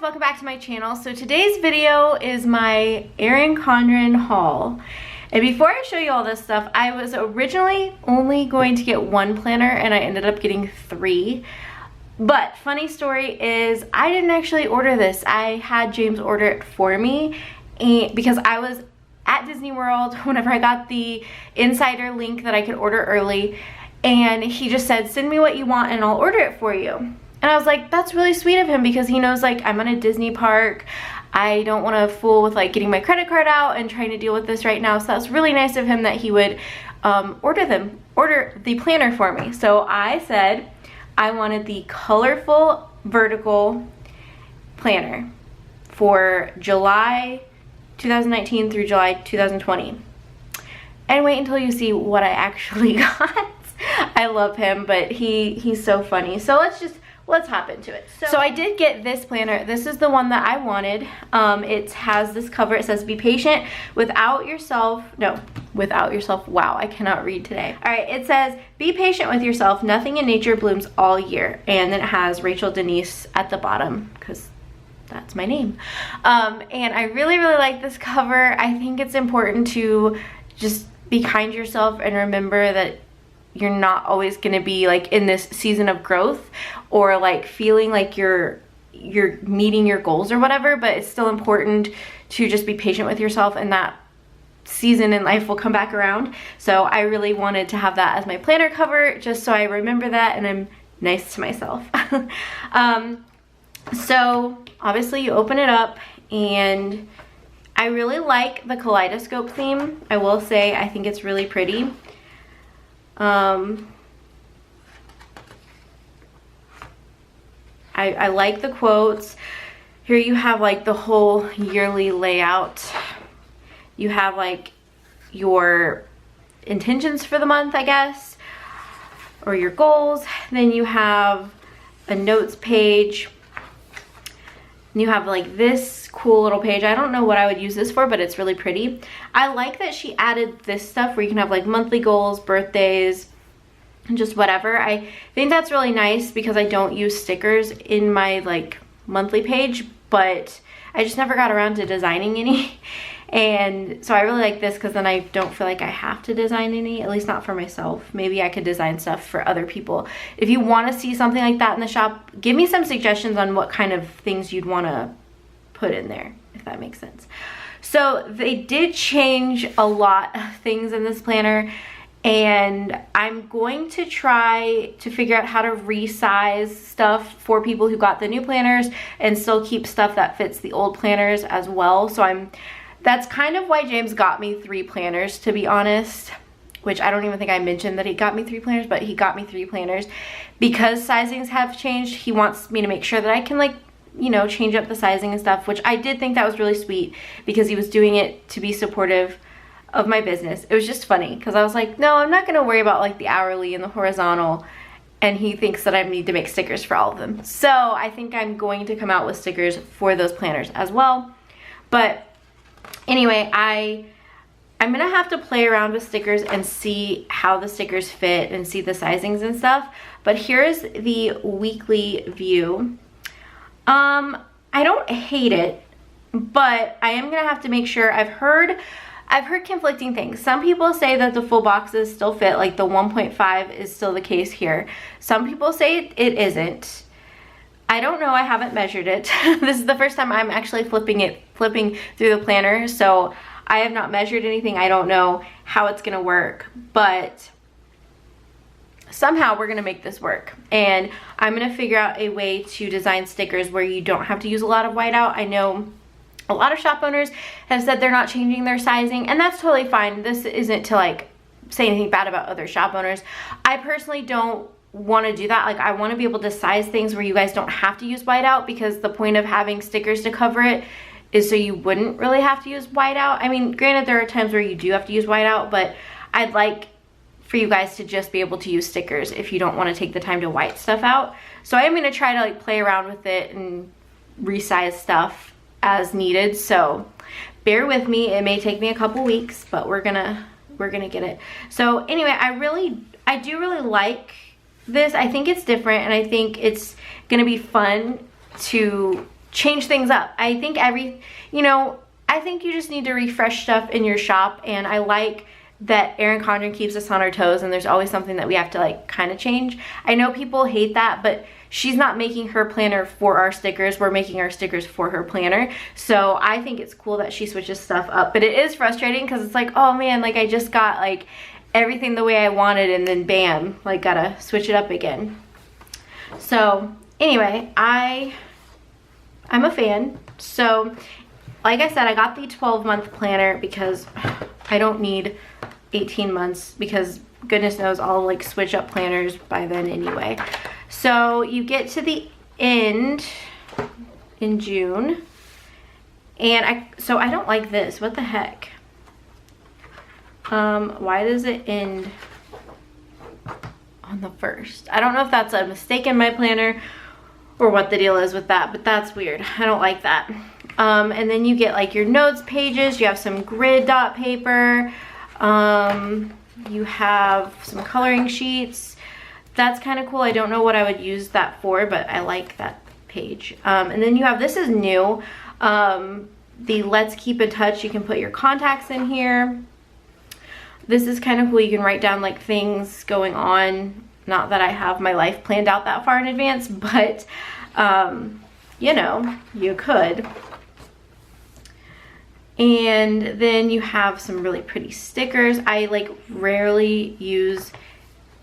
welcome back to my channel. So today's video is my Erin Condren haul. And before I show you all this stuff, I was originally only going to get one planner and I ended up getting 3. But funny story is I didn't actually order this. I had James order it for me because I was at Disney World whenever I got the insider link that I could order early, and he just said, send me what you want and I'll order it for you. And I was like, that's really sweet of him because he knows like I'm in a Disney park. I don't want to fool with like getting my credit card out and trying to deal with this right now. So that's really nice of him that he would order the planner for me. So I said I wanted the colorful vertical planner for July 2019 through July 2020. And wait until you see what I actually got. I love him, but he's so funny. So let's hop into it. So I did get this planner. This is the one that I wanted. It has this cover. It says, be patient without yourself. Wow, I cannot read today. All right, it says, be patient with yourself. Nothing in nature blooms all year. And then it has Rachel Denise at the bottom because that's my name. And I really, really like this cover. I think it's important to just be kind to yourself and remember that you're not always going to be like in this season of growth or like feeling like you're meeting your goals or whatever, but it's still important to just be patient with yourself, and that season in life will come back around. So I really wanted to have that as my planner cover just so I remember that and I'm nice to myself. So obviously you open it up, and I really like the kaleidoscope theme. I will say I think it's really pretty. I like the quotes. Here you have like the whole yearly layout. You have like your intentions for the month, I guess, or your goals. Then you have a notes page. And you have like this cool little page. I don't know what I would use this for, but it's really pretty. I like that she added this stuff where you can have like monthly goals, birthdays, and just whatever. I think that's really nice because I don't use stickers in my like monthly page, but I just never got around to designing any. And so I really like this because then I don't feel like I have to design any, at least not for myself. Maybe I could design stuff for other people. If you want to see something like that in the shop, give me some suggestions on what kind of things you'd want to put in there, if that makes sense. So they did change a lot of things in this planner, and I'm going to try to figure out how to resize stuff for people who got the new planners and still keep stuff that fits the old planners as well. So that's kind of why James got me 3 planners, to be honest, which I don't even think I mentioned that he got me 3 planners, but he got me 3 planners because sizings have changed. He wants me to make sure that I can like, you know, change up the sizing and stuff, which I did think that was really sweet because he was doing it to be supportive of my business. It was just funny because I was like, no, I'm not going to worry about like the hourly and the horizontal, and he thinks that I need to make stickers for all of them. So I think I'm going to come out with stickers for those planners as well. But anyway, I'm gonna have to play around with stickers and see how the stickers fit and see the sizings and stuff. But here's the weekly view. I don't hate it, but I am gonna have to make sure. I've heard conflicting things. Some people say that the full boxes still fit, like the 1.5 is still the case here. Some people say it isn't. I don't know, I haven't measured it. This is the first time I'm actually flipping through the planner, so I have not measured anything. I don't know how it's gonna work, but somehow we're gonna make this work. And I'm gonna figure out a way to design stickers where you don't have to use a lot of whiteout. I know a lot of shop owners have said they're not changing their sizing, and that's totally fine. This isn't to like say anything bad about other shop owners. I personally don't want to do that. Like, I want to be able to size things where you guys don't have to use whiteout, because the point of having stickers to cover it is so you wouldn't really have to use whiteout. I mean, granted, there are times where you do have to use whiteout, but I'd like for you guys to just be able to use stickers if you don't want to take the time to white stuff out. So I am going to try to like play around with it and resize stuff as needed. So bear with me. It may take me a couple weeks, but we're gonna get it. So anyway, I do really like this. I think it's different, and I think it's gonna be fun to change things up. I think I think you just need to refresh stuff in your shop, and I like that Erin Condren keeps us on our toes, and there's always something that we have to like kind of change. I know people hate that, but she's not making her planner for our stickers. We're making our stickers for her planner. So I think it's cool that she switches stuff up, but it is frustrating because it's like, oh man, like I just got like everything the way I wanted, and then bam, like gotta switch it up again. So anyway, I'm a fan. So like I said, I got the 12-month planner because I don't need 18 months, because goodness knows I'll like switch up planners by then anyway. So you get to the end in June, and I don't like this. What the heck? Why does it end on the 1st? I don't know if that's a mistake in my planner or what the deal is with that, but that's weird. I don't like that. And then you get like your notes pages. You have some grid dot paper. You have some coloring sheets. That's kind of cool. I don't know what I would use that for, but I like that page. And then you have, this is new, the Let's Keep in Touch. You can put your contacts in here. This is kind of cool. You can write down like things going on. Not that I have my life planned out that far in advance, but you know, you could. And then you have some really pretty stickers. I like rarely use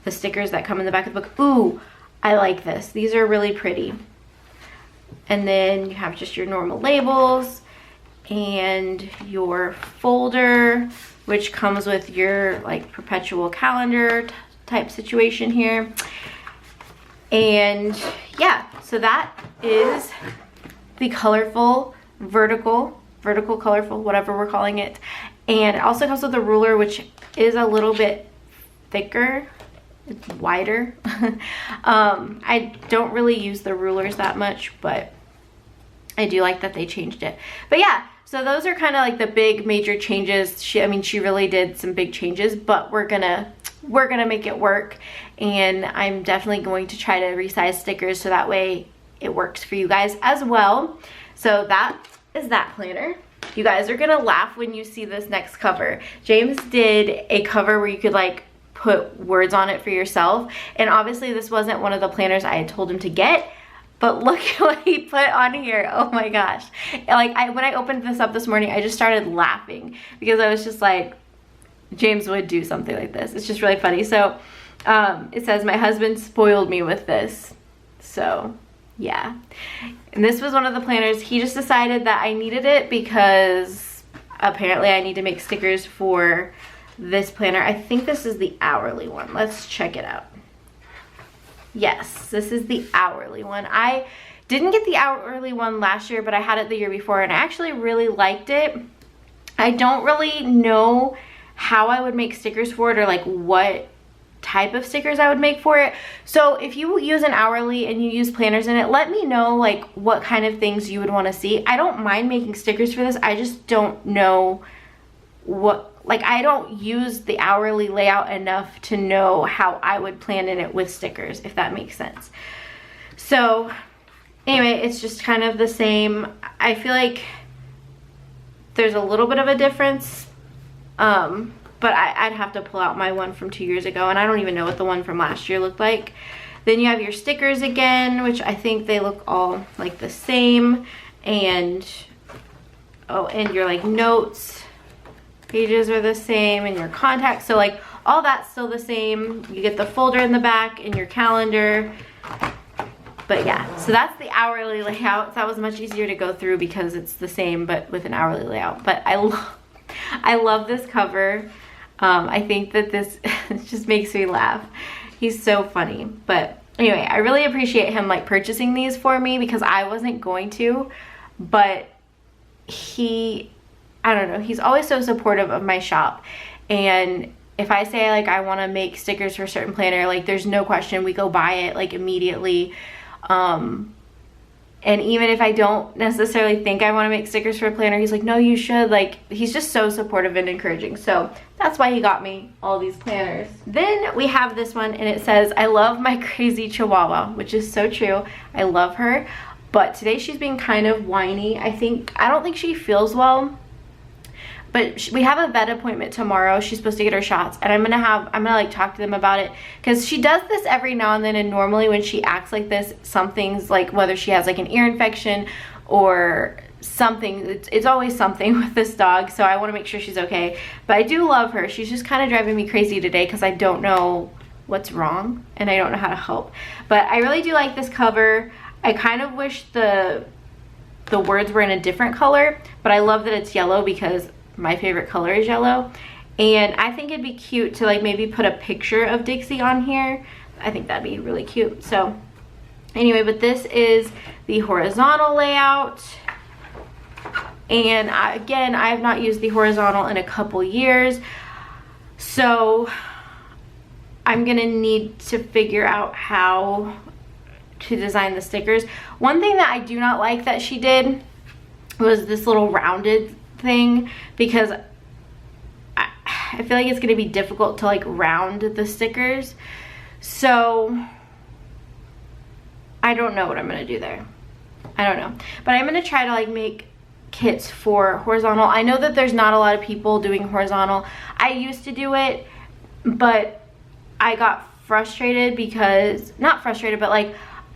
the stickers that come in the back of the book. Ooh, I like this. These are really pretty. And then you have just your normal labels and your folder, which comes with your like perpetual calendar type situation here. And yeah, so that is the colorful vertical colorful, whatever we're calling it. And it also comes with a ruler, which is a little bit thicker. It's wider. I don't really use the rulers that much, but I do like that they changed it. But yeah, so those are kind of like the big major changes. She really did some big changes, but we're gonna make it work. And I'm definitely going to try to resize stickers so that way it works for you guys as well. So that is that planner. You guys are gonna laugh when you see this next cover. James did a cover where you could like put words on it for yourself, and obviously this wasn't one of the planners I had told him to get, but look at what he put on here. Oh my gosh. Like when I opened this up this morning, I just started laughing because I was just like, James would do something like this. It's just really funny. So it says, my husband spoiled me with this. So yeah. And this was one of the planners. He just decided that I needed it because apparently I need to make stickers for this planner. I think this is the hourly one. Let's check it out. Yes, this is the hourly one. I didn't get the hourly one last year, but I had it the year before, and I actually really liked it. I don't really know how I would make stickers for it, or like what type of stickers I would make for it. So if you use an hourly and you use planners in it, let me know like what kind of things you would want to see. I don't mind making stickers for this. I just don't know what, like I don't use the hourly layout enough to know how I would plan in it with stickers, if that makes sense. So anyway, it's just kind of the same. I feel like there's a little bit of a difference, but I'd have to pull out my one from 2 years ago, and I don't even know what the one from last year looked like. Then you have your stickers again, which I think they look all like the same. And oh, and your like notes pages are the same, and your contacts. So like all that's still the same. You get the folder in the back and your calendar. But yeah, so that's the hourly layout. That was much easier to go through because it's the same but with an hourly layout. But I love this cover. I think that this just makes me laugh. He's so funny. But anyway, I really appreciate him like purchasing these for me because I wasn't going to, but I don't know, he's always so supportive of my shop. And if I say like I want to make stickers for a certain planner, like there's no question, we go buy it like immediately. And even if I don't necessarily think I want to make stickers for a planner, he's like, no, you should. Like, he's just so supportive and encouraging. So that's why he got me all these planners. Then we have this one, and it says, I love my crazy Chihuahua, which is so true. I love her. but today she's being kind of whiny. I don't think she feels well, but we have a vet appointment tomorrow. She's supposed to get her shots, and I'm gonna like talk to them about it, because she does this every now and then, and normally when she acts like this, something's like, whether she has like an ear infection or something, it's always something with this dog, so I want to make sure she's okay. But I do love her. She's just kind of driving me crazy today because I don't know what's wrong and I don't know how to help. But I really do like this cover. I kind of wish the words were in a different color, but I love that it's yellow because my favorite color is yellow. And I think it'd be cute to like maybe put a picture of Dixie on here. I think that'd be really cute. So anyway, but this is the horizontal layout. And again, I have not used the horizontal in a couple years, so I'm gonna need to figure out how to design the stickers. One thing that I do not like that she did was this little rounded thing, because I feel like it's gonna be difficult to like round the stickers. So I don't know what I'm gonna do there. I don't know, but I'm gonna try to like make kits for horizontal. I know that there's not a lot of people doing horizontal. I used to do it, but I got frustrated because, not frustrated, but like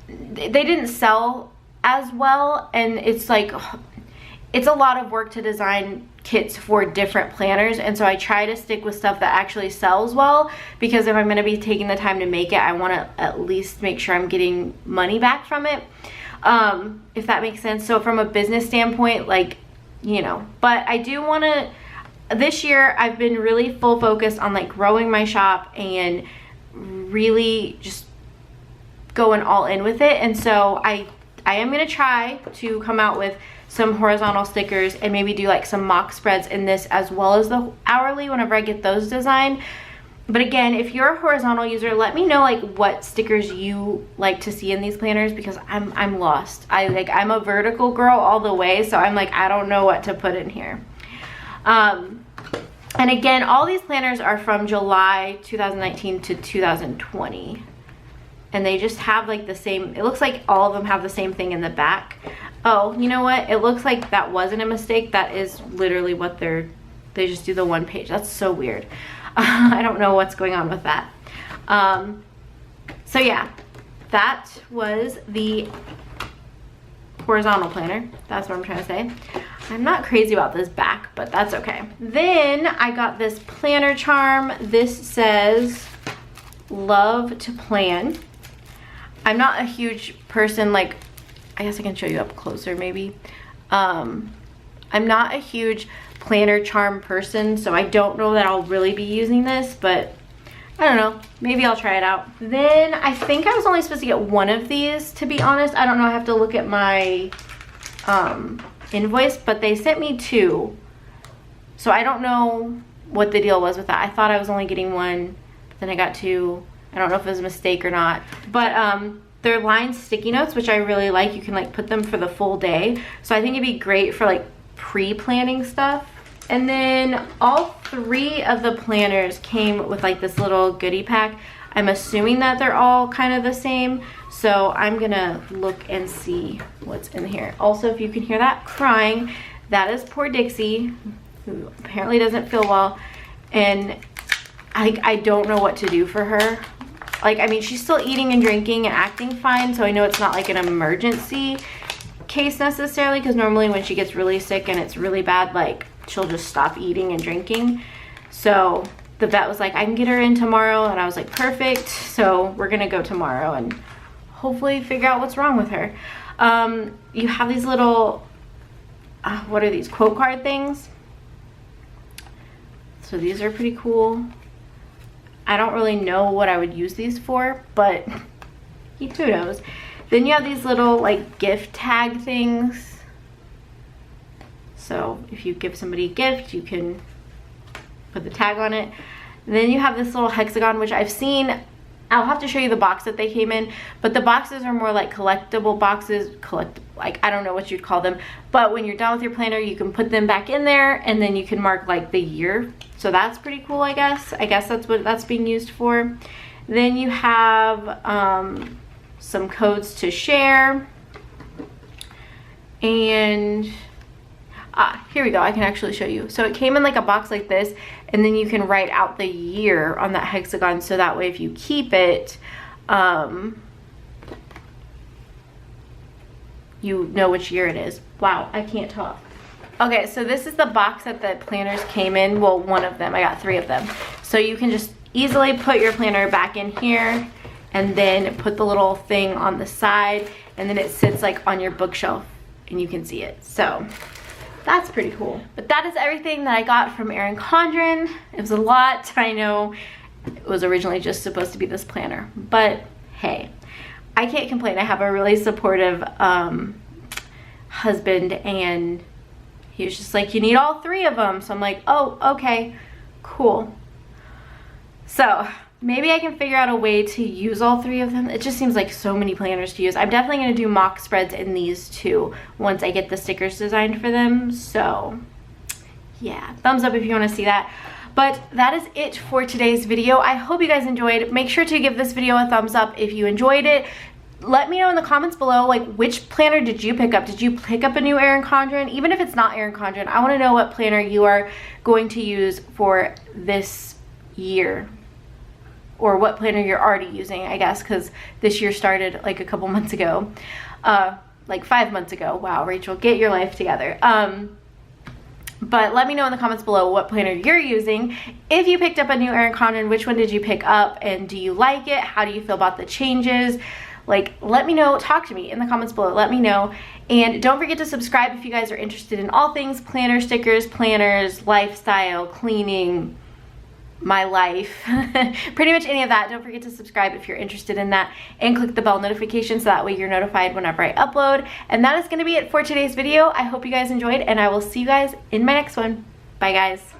they didn't sell as well, and it's like, it's a lot of work to design kits for different planners, and so I try to stick with stuff that actually sells well, because if I'm going to be taking the time to make it, I want to at least make sure I'm getting money back from it. If that makes sense. So from a business standpoint, like, you know, but I do want to, this year I've been really full focused on like growing my shop and really just going all in with it. And so I am going to try to come out with some horizontal stickers and maybe do like some mock spreads in this, as well as the hourly whenever I get those designed. But again, if you're a horizontal user, let me know like what stickers you like to see in these planners, because I'm lost. I'm a vertical girl all the way, so I'm like, I don't know what to put in here. And again, all these planners are from July 2019 to 2020. And they just have like the same, it looks like all of them have the same thing in the back. Oh, you know what? It looks like that wasn't a mistake. That is literally what they just do the one page. That's so weird. I don't know what's going on with that. So yeah, that was the horizontal planner. That's what I'm trying to say. I'm not crazy about this back, but that's okay. Then I got this planner charm. This says, love to plan. I'm not a huge person, like, I guess I can show you up closer maybe. I'm not a huge planner charm person, so I don't know that I'll really be using this, but I don't know, maybe I'll try it out. Then I think I was only supposed to get one of these, to be honest. I don't know, I have to look at my invoice, but they sent me two, so I don't know what the deal was with that. I thought I was only getting one, but then I got two. I don't know if it was a mistake or not, but they're lined sticky notes, which I really like. You can like put them for the full day, so I think it'd be great for like pre-planning stuff. And then all three of the planners came with like this little goodie pack. I'm assuming that they're all kind of the same, so I'm gonna look and see what's in here. Also, if you can hear that crying, that is poor Dixie, who apparently doesn't feel well, and I don't know what to do for her. Like, I mean, she's still eating and drinking and acting fine, so I know it's not like an emergency case necessarily, because normally when she gets really sick and it's really bad, like, she'll just stop eating and drinking. So the vet was like, I can get her in tomorrow, and I was like, perfect. So we're gonna go tomorrow and hopefully figure out what's wrong with her. You have these little what are these, quote card things? So these are pretty cool. I don't really know what I would use these for, but who knows. Then you have these little like gift tag things. So if you give somebody a gift, you can put the tag on it. And then you have this little hexagon, which I've seen. I'll have to show you the box that they came in, but the boxes are more like collectible boxes, like I don't know what you'd call them, but when you're done with your planner, you can put them back in there, and then you can mark like the year. So that's pretty cool, I guess. That's what that's being used for. Then you have some codes to share. And here we go, I can actually show you. So it came in like a box like this, and then you can write out the year on that hexagon, so that way if you keep it, you know which year it is. Wow, I can't talk. Okay, so this is the box that the planners came in. Well, one of them, I got 3 of them. So you can just easily put your planner back in here and then put the little thing on the side, and then it sits like on your bookshelf and you can see it. So that's pretty cool. But that is everything that I got from Erin Condren. It was a lot. I know it was originally just supposed to be this planner, but hey, I can't complain. I have a really supportive husband, and he was just like, you need all 3 of them. So I'm like, oh, okay, cool. So maybe I can figure out a way to use all 3 of them. It just seems like so many planners to use. I'm definitely gonna do mock spreads in these too once I get the stickers designed for them. So yeah, thumbs up if you wanna see that. But that is it for today's video. I hope you guys enjoyed. Make sure to give this video a thumbs up if you enjoyed it. Let me know in the comments below, like, which planner did you pick up? Did you pick up a new Erin Condren? Even if it's not Erin Condren, I want to know what planner you are going to use for this year, or what planner you're already using, I guess, because this year started like a couple months ago, like 5 months ago. Wow, Rachel, get your life together. But let me know in the comments below what planner you're using. If you picked up a new Erin Condren, which one did you pick up, and do you like it? How do you feel about the changes? Like, let me know, talk to me in the comments below, let me know. And don't forget to subscribe if you guys are interested in all things planner stickers, planners, lifestyle, cleaning, my life, pretty much any of that. Don't forget to subscribe if you're interested in that, and click the bell notification so that way you're notified whenever I upload. And that is gonna be it for today's video. I hope you guys enjoyed, and I will see you guys in my next one. Bye guys.